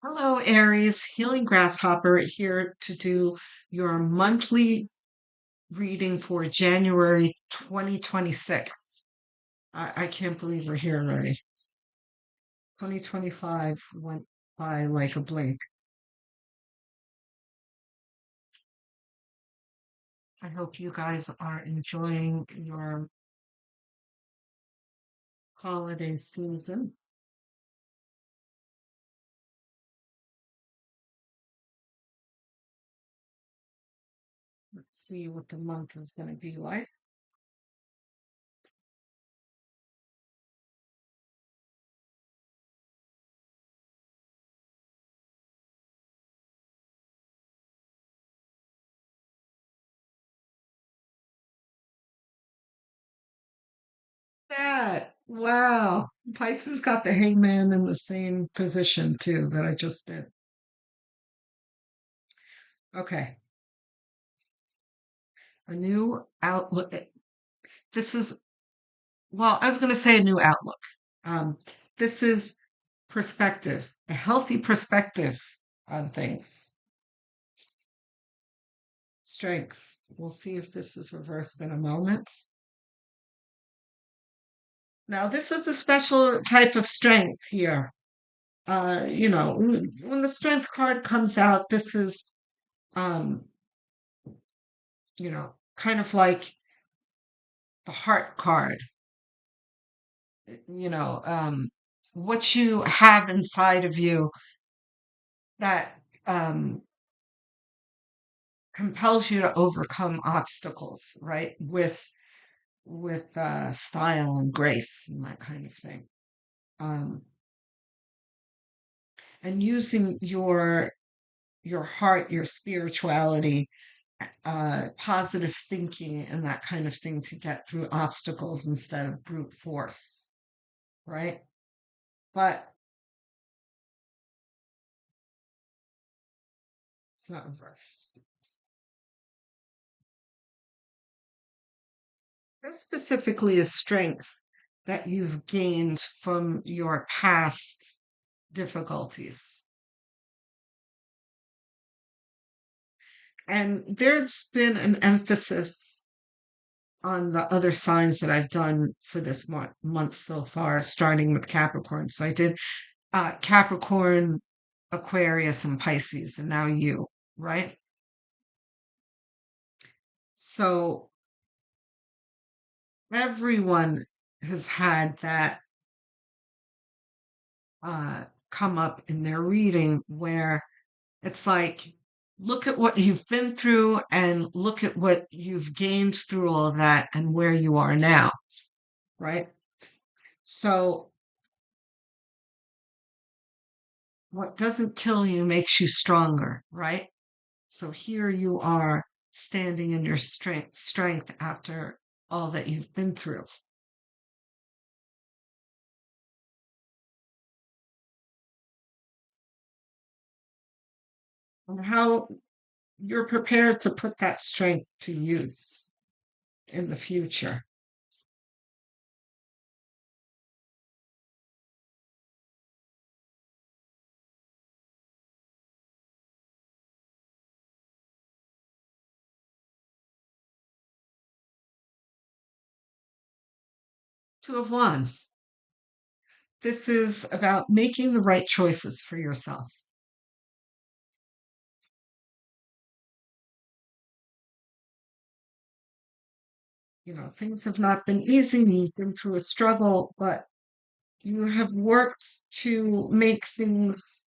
Hello, Aries. Healing Grasshopper here to do your monthly reading for January 2026. I can't believe we're here already. 2025 went by like a blink. I hope you guys are enjoying your holiday season. Let's see what the month is going to be like. That, wow. Pisces got the hangman in the same position too that I just did. Okay. A new outlook. This is Well, I was going to say a new outlook. Um, this is perspective, a healthy perspective on things. Strength. We'll see if this is reversed in a moment. Now, this is a special type of strength here. When the strength card comes out, this is, um, kind of like the heart card. You know, what you have inside of you that compels you to overcome obstacles, right? With style and grace and that kind of thing. Um, and using your heart, your spirituality, positive thinking, and that kind of thing to get through obstacles instead of brute force, right? But it's not reversed. This specifically is strength that you've gained from your past difficulties. And there's been an emphasis on the other signs that I've done for this month so far, starting with Capricorn. So I did Capricorn, Aquarius, and Pisces, and now you, right? So everyone has had that come up in their reading where it's like, look at what you've been through and look at what you've gained through all of that and where you are now, right? So what doesn't kill you makes you stronger, right? So here you are standing in your strength after all that you've been through. And how you're prepared to put that strength to use in the future. Two of Wands. This is about making the right choices for yourself. Things have not been easy. You've been through a struggle, but you have worked to make things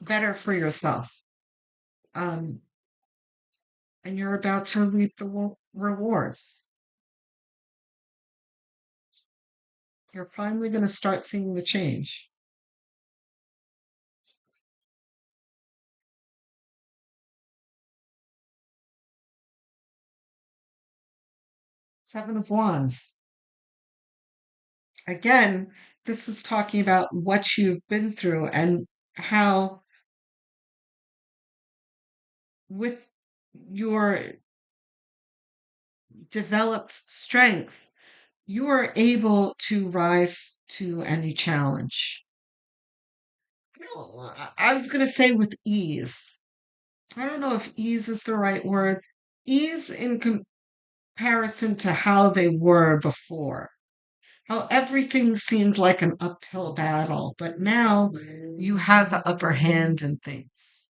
better for yourself. Um, and you're about to reap the rewards. You're finally going to start seeing the change. Seven of Wands. Again, this is talking about what you've been through and how, with your developed strength, you are able to rise to any challenge. No, I was going to say with ease. I don't know if ease is the right word. Ease in comparison to how they were before. How everything seemed like an uphill battle, but now you have the upper hand in things.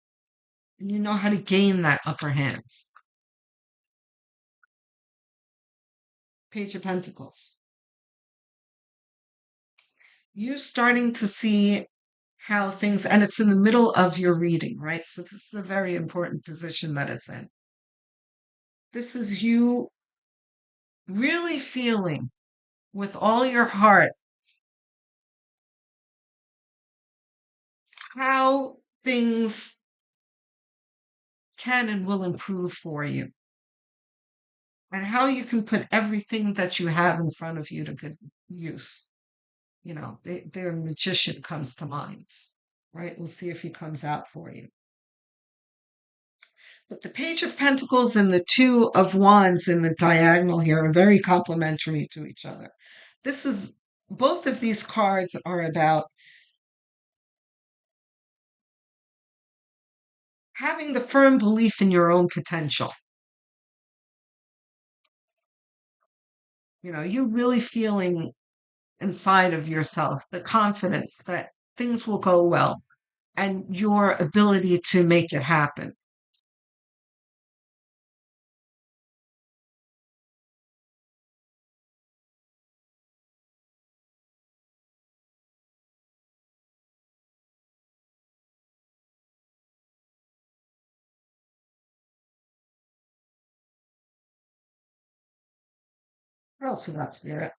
And you know how to gain that upper hand. Page of Pentacles. You starting to see how things, and it's in the middle of your reading, right? So this is a very important position that it's in. This is you really feeling with all your heart how things can and will improve for you, and how you can put everything that you have in front of you to good use. You know, their magician comes to mind, right? We'll see if he comes out for you. But the Page of Pentacles and the Two of Wands in the diagonal here are very complementary to each other. This is, both of these cards are about having the firm belief in your own potential. You know, you really feeling inside of yourself the confidence that things will go well and your ability to make it happen. What else we got, Spirit?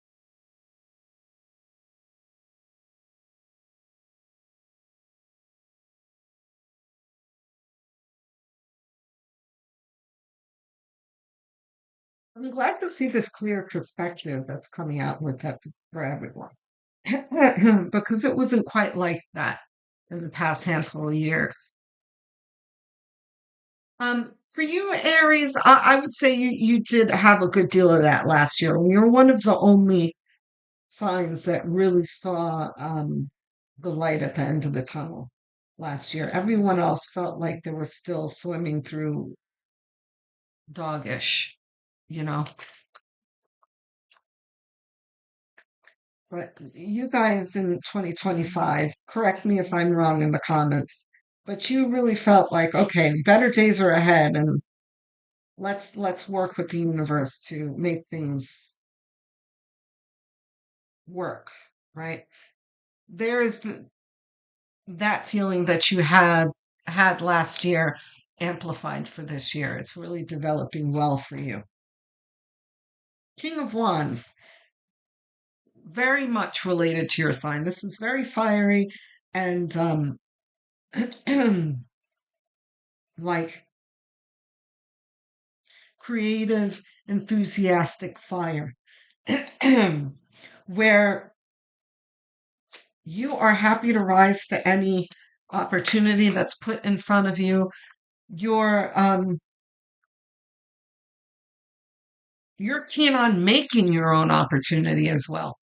I'm glad to see this clear perspective that's coming out with that for everyone. Because it wasn't quite like that in the past handful of years. For you, Aries, I would say you did have a good deal of that last year. You're one of the only signs that really saw the light at the end of the tunnel last year. Everyone else felt like they were still swimming through doggish, you know. But you guys in 2025, correct me if I'm wrong in the comments, but you really felt like, okay, better days are ahead, and let's work with the universe to make things work, right? There is that feeling that you had last year amplified for this year. It's really developing well for you. King of Wands, very much related to your sign. This is very fiery and like creative, enthusiastic fire, where you are happy to rise to any opportunity that's put in front of you. You're keen on making your own opportunity as well.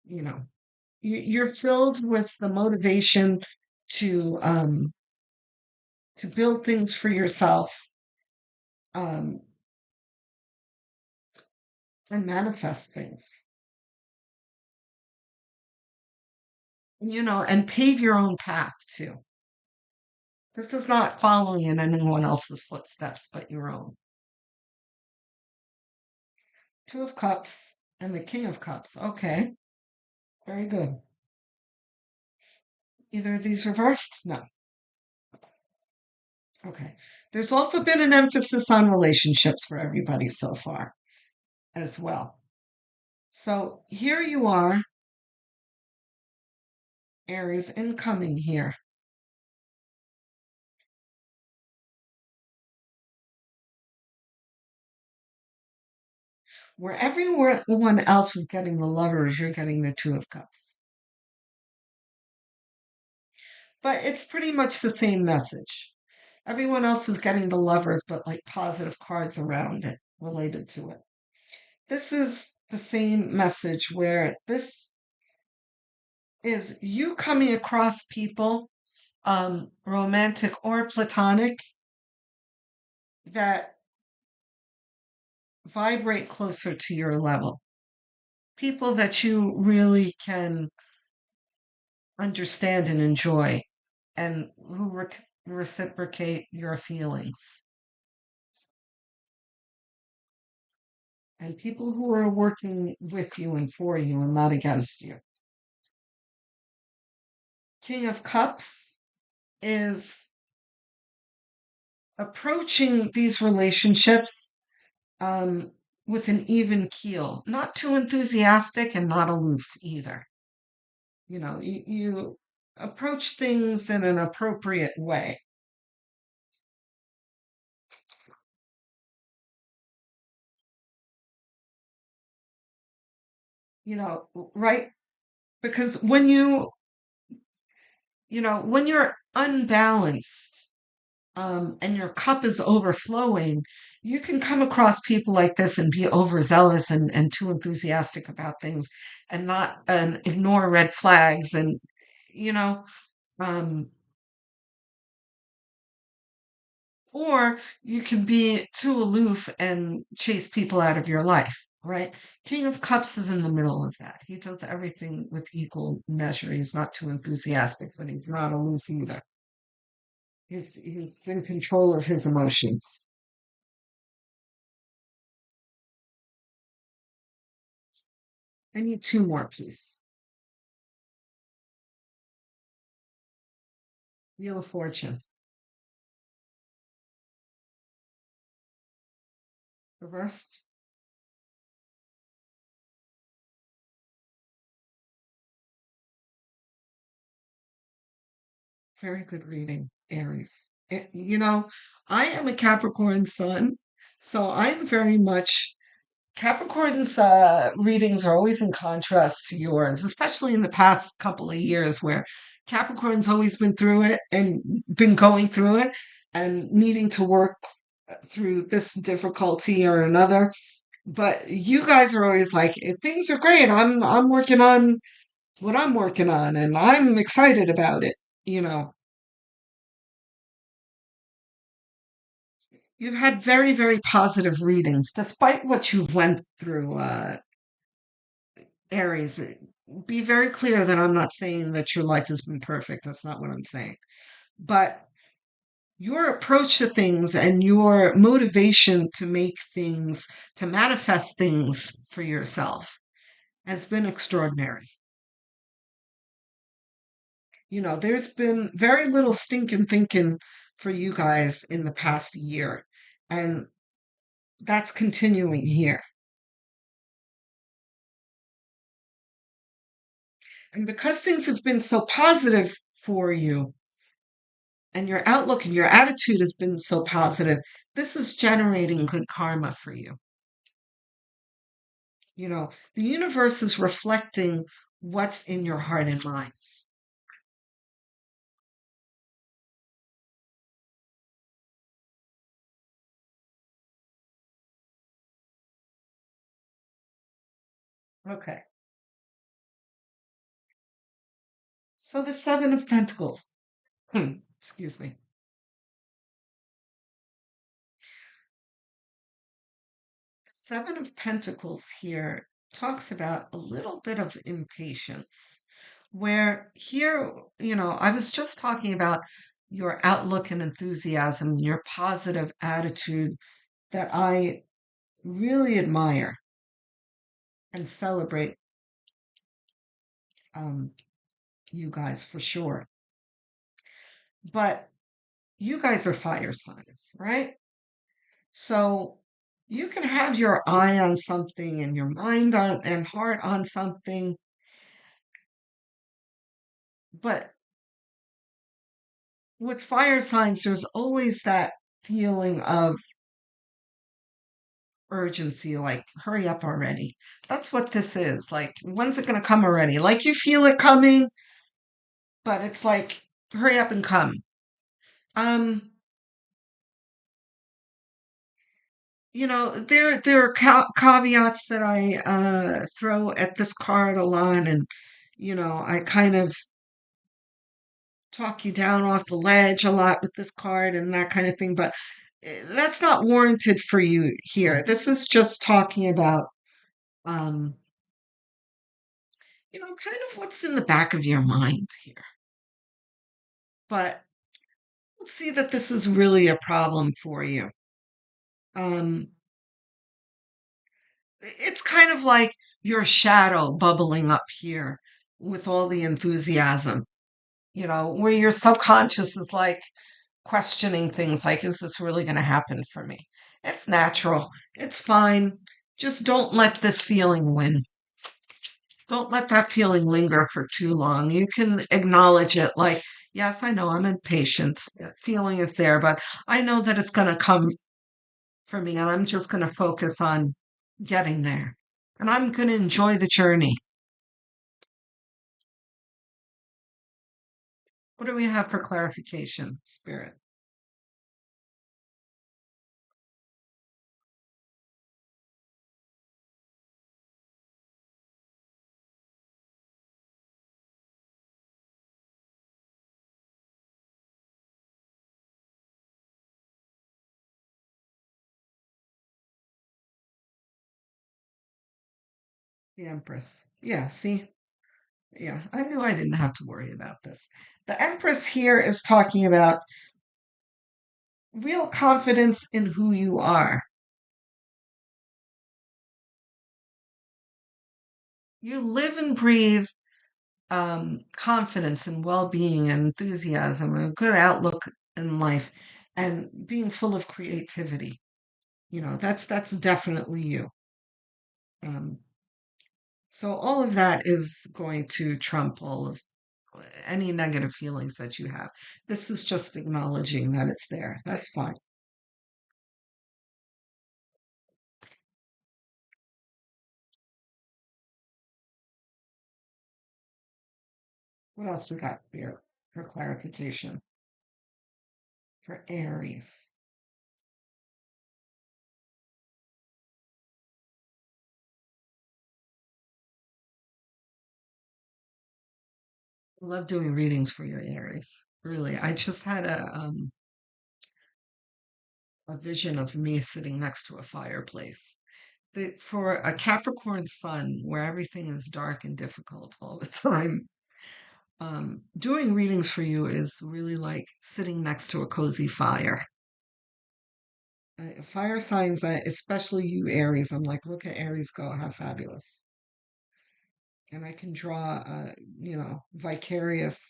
You know, you're filled with the motivation to um, to build things for yourself, um, and manifest things. You know, and pave your own path too. This is not following in anyone else's footsteps but your own. Two of Cups and the King of Cups. Okay, very good. Either of these reversed? No. Okay. There's also been an emphasis on relationships for everybody so far as well. So here you are, Aries, incoming here. Where everyone else was getting the Lovers, you're getting the Two of Cups. But it's pretty much the same message. Everyone else was getting the Lovers, but like positive cards around it related to it. This is the same message where this is you coming across people, romantic or platonic, that vibrate closer to your level. People that you really can understand and enjoy and who reciprocate your feelings. And people who are working with you and for you and not against you. King of Cups is approaching these relationships um, with an even keel, not too enthusiastic and not aloof either. You approach things in an appropriate way. Right? Because when you're unbalanced, and your cup is overflowing, you can come across people like this and be overzealous and too enthusiastic about things and not and ignore red flags and you know um, or you can be too aloof and chase people out of your life, right? King of Cups is in the middle of that. He does everything with equal measure. He's not too enthusiastic, but he's not aloof either. He's in control of his emotions. I need two more, please. Wheel of Fortune. Reversed. Very good reading, Aries. I am a Capricorn sun, so I'm very much Capricorn's readings are always in contrast to yours, especially in the past couple of years where Capricorn's always been through it and been going through it and needing to work through this difficulty or another. But you guys are always like, things are great. I'm working on what I'm working on and I'm excited about it. You know, you've had very, very positive readings despite what you've went through, Aries. Be very clear that I'm not saying that your life has been perfect. That's not what I'm saying. But your approach to things and your motivation to make things, to manifest things for yourself has been extraordinary. There's been very little stinking thinking for you guys in the past year, and that's continuing here. And because things have been so positive for you, and your outlook and your attitude has been so positive, this is generating good karma for you. The universe is reflecting what's in your heart and mind. Okay. So the Seven of Pentacles. Excuse me. Seven of Pentacles here talks about a little bit of impatience, where here, I was just talking about your outlook and enthusiasm, your positive attitude that I really admire and celebrate um, you guys for sure. But you guys are fire signs, right? So you can have your eye on something and your mind on and heart on something, but with fire signs, there's always that feeling of urgency, like, hurry up already. That's what this is. Like, when's it going to come already? Like, you feel it coming, but it's like, hurry up and come. Um, there are caveats that I throw at this card a lot, and I kind of talk you down off the ledge a lot with this card and that kind of thing, but that's not warranted for you here. This is just talking about, um, kind of what's in the back of your mind here. But let's see that this is really a problem for you. Um, it's kind of like your shadow bubbling up here with all the enthusiasm, where your subconscious is like questioning things like, is this really going to happen for me? It's natural. It's fine. Just don't let this feeling win. Don't let that feeling linger for too long. You can acknowledge it like, yes, I know I'm impatient. That feeling is there, but I know that it's going to come for me, and I'm just going to focus on getting there. And I'm going to enjoy the journey. What do we have for clarification, Spirit? The Empress. Yeah, see? Yeah, I knew I didn't have to worry about this. The Empress here is talking about real confidence in who you are. You live and breathe confidence and well-being and enthusiasm and a good outlook in life and being full of creativity. That's definitely you. Um, so all of that is going to trump all of any negative feelings that you have. This is just acknowledging that it's there. That's fine. What else we got here for clarification for Aries? I love doing readings for your Aries. Really, I just had a vision of me sitting next to a fireplace. For a Capricorn sun, where everything is dark and difficult all the time, doing readings for you is really like sitting next to a cozy fire. Fire signs, especially you Aries, I'm like, look at Aries go, how fabulous. And I can draw, vicarious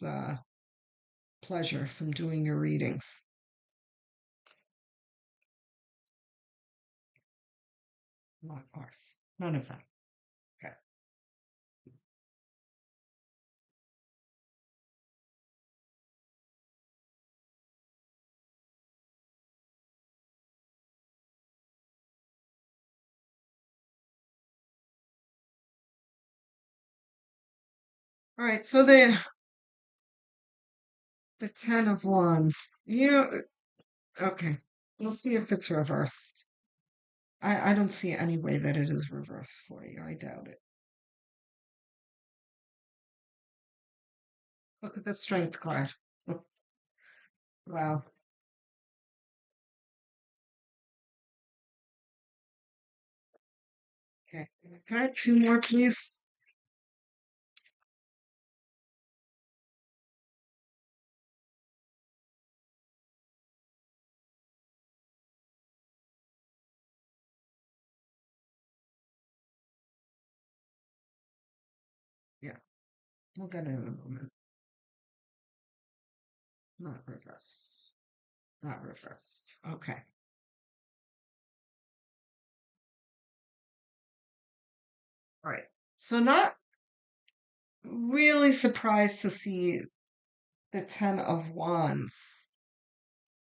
pleasure from doing your readings. Not ours. None of them. Okay. All right. So the Ten of Wands. Okay. We'll see if it's reversed. I don't see any way that it is reversed for you. I doubt it. Look at the Strength card. Wow. Okay. Can I have two more, please? Yeah. We'll get it in a moment. Not reversed. Not reversed. Okay. All right. So not really surprised to see the Ten of Wands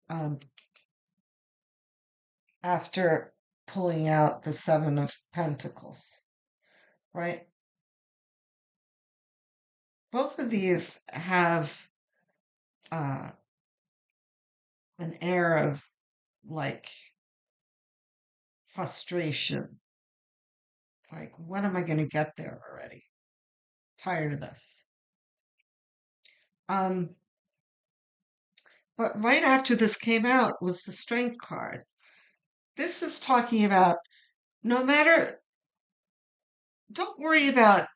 um, after pulling out the Seven of Pentacles, right? Both of these have uh, an air of like frustration. Like, when am I going to get there already? tired of this. Um, but right after this came out was the Strength card. This is talking about no matter, don't worry about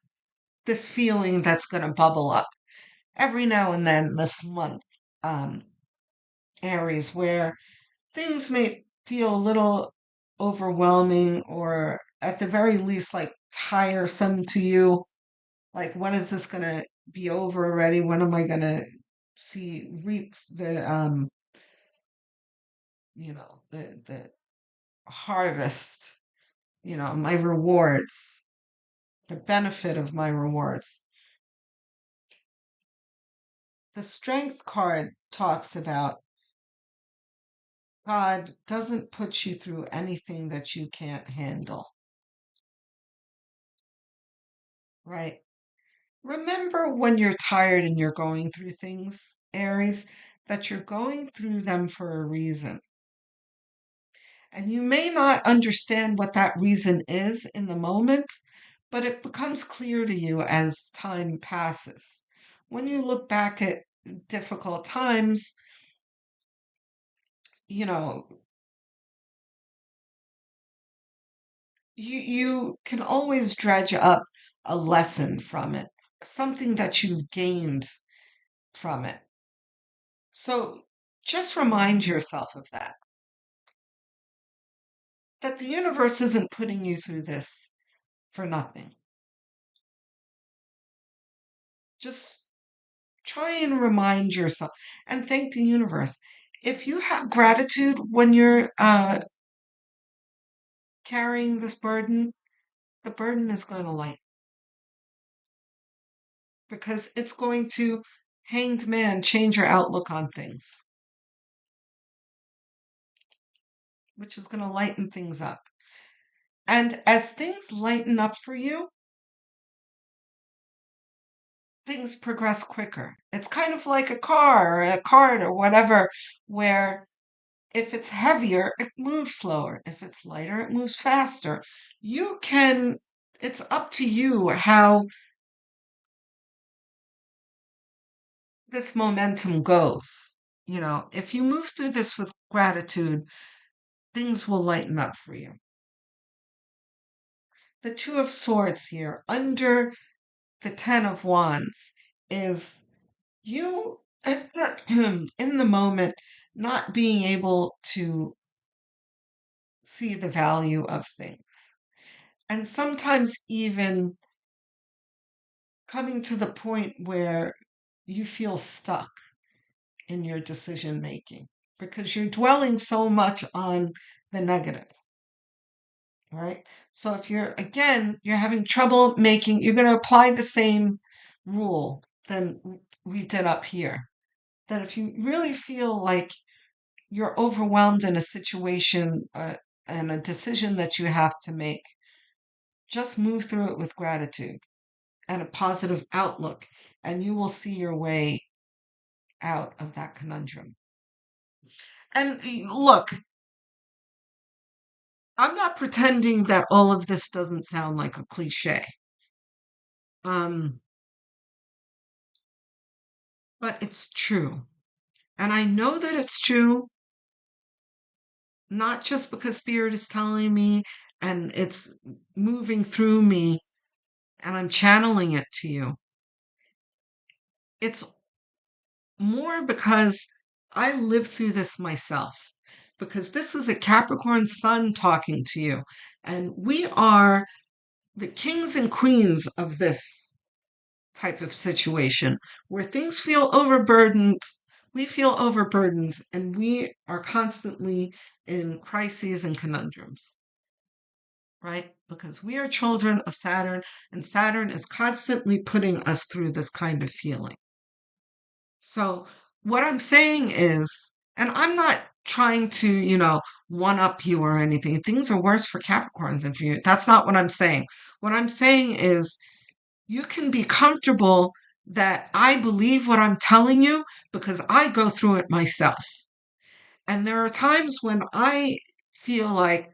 this feeling that's going to bubble up every now and then this month, um, Aries, where things may feel a little overwhelming or at the very least like tiresome to you. Like, when is this going to be over already? When am I going to reap the harvest, my rewards, the benefit of my rewards? The Strength card talks about God doesn't put you through anything that you can't handle, right? Remember when you're tired and you're going through things, Aries, that you're going through them for a reason. And you may not understand what that reason is in the moment, but it becomes clear to you as time passes. When you look back at difficult times, you know, you can always dredge up a lesson from it, something that you've gained from it. So just remind yourself of that the universe isn't putting you through this for nothing. Just try and remind yourself and thank the universe. If you have gratitude when you're carrying this burden, the burden is going to lighten because it's going to, hanged man, change your outlook on things, which is going to lighten things up. And as things lighten up for you, things progress quicker. It's kind of like a car or a cart or whatever, where if it's heavier, it moves slower. If it's lighter, it moves faster. You can, it's up to you how this momentum goes. If you move through this with gratitude, things will lighten up for you. The Two of Swords here, under the Ten of Wands, is you in the moment not being able to see the value of things. And sometimes even coming to the point where you feel stuck in your decision making because you're dwelling so much on the negative, right? So if you're having trouble making, you're going to apply the same rule than we did up here. That if you really feel like you're overwhelmed in a situation and a decision that you have to make, just move through it with gratitude and a positive outlook, and you will see your way out of that conundrum. And look, I'm not pretending that all of this doesn't sound like a cliche. Um, but it's true. And I know that it's true, not just because Spirit is telling me and it's moving through me and I'm channeling it to you. It's more because I lived through this myself. Because this is a Capricorn sun talking to you. And we are the kings and queens of this type of situation where things feel overburdened. We feel overburdened and we are constantly in crises and conundrums, right? Because we are children of Saturn and Saturn is constantly putting us through this kind of feeling. So, what I'm saying is, and I'm not trying to, one up you or anything. Things are worse for Capricorns than for you. That's not what I'm saying. What I'm saying is, you can be comfortable that I believe what I'm telling you because I go through it myself. And there are times when I feel like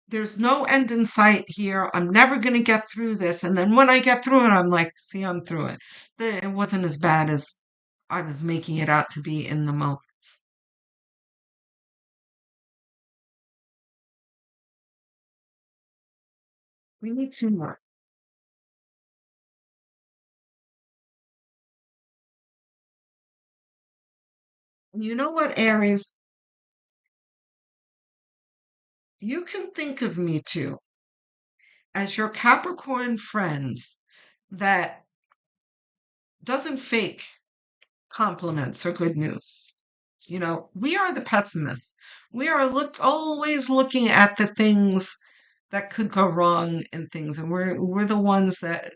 there's no end in sight here. I'm never going to get through this. And then when I get through it, I'm like, see, I'm through it. It wasn't as bad as I was making it out to be in the moment. We need two more. You know what, Aries? You can think of me too as your Capricorn friend that doesn't fake compliments or good news. We are the pessimists. We are always looking at the things that could go wrong in things, and we're the ones that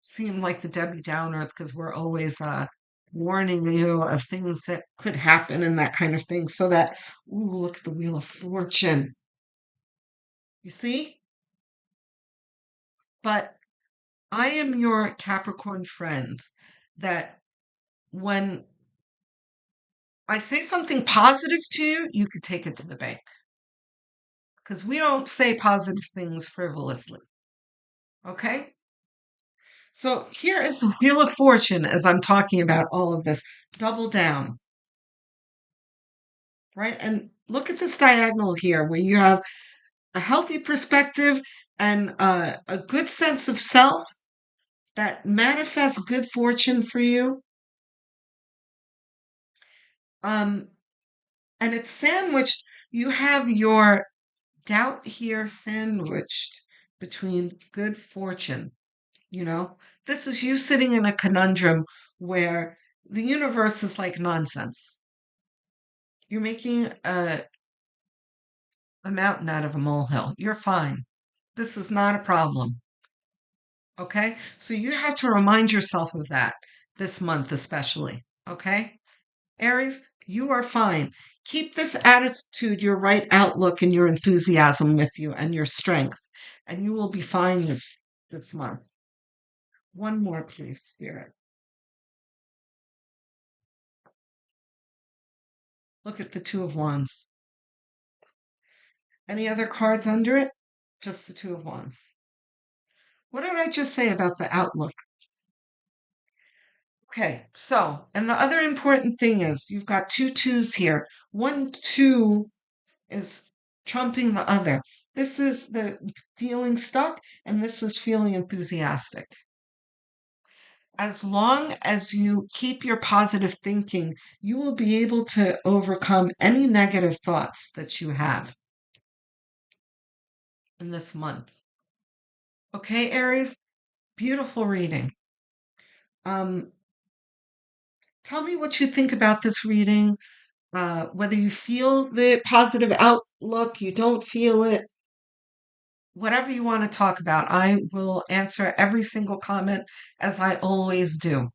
seem like the Debbie Downers because we're always warning you of things that could happen and that kind of thing. So that, ooh, look at the Wheel of Fortune. You see? But I am your Capricorn friend that when I say something positive to you, you could take it to the bank because we don't say positive things frivolously. Okay? So here is the Wheel of Fortune as I'm talking about all of this. Double down, right? And look at this diagonal here where you have a healthy perspective and a good sense of self that manifests good fortune for you. Um, and it's sandwiched. You have your doubt here sandwiched between good fortune. You know, this is you sitting in a conundrum where the universe is like nonsense. You're making a mountain out of a molehill. You're fine. This is not a problem. Okay. So you have to remind yourself of that this month, especially. Okay. Aries, you are fine. Keep this attitude, your right outlook, and your enthusiasm with you and your strength, and you will be fine this month. One more, please, Spirit. Look at the Two of Wands. Any other cards under it? Just the Two of Wands. What did I just say about the outlook? Okay, so, and the other important thing is you've got two twos here. One two is trumping the other. This is the feeling stuck, and this is feeling enthusiastic. As long as you keep your positive thinking, you will be able to overcome any negative thoughts that you have in this month. Okay, Aries? Beautiful reading. Um, Tell me what you think about this reading, whether you feel the positive outlook, you don't feel it, whatever you want to talk about. I will answer every single comment as I always do.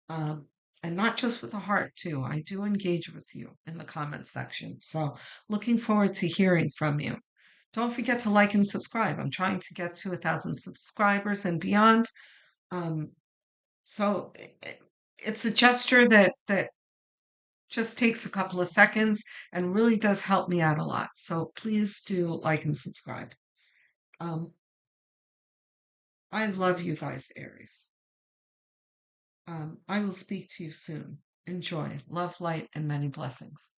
Um, and not just with a heart, too. I do engage with you in the comment section. So looking forward to hearing from you. Don't forget to like and subscribe. I'm trying to get to 1,000 subscribers and beyond. Um, so it's a gesture that just takes a couple of seconds and really does help me out a lot. So please do like and subscribe. Um, I love you guys, Aries. I will speak to you soon. Enjoy. Love, light, and many blessings.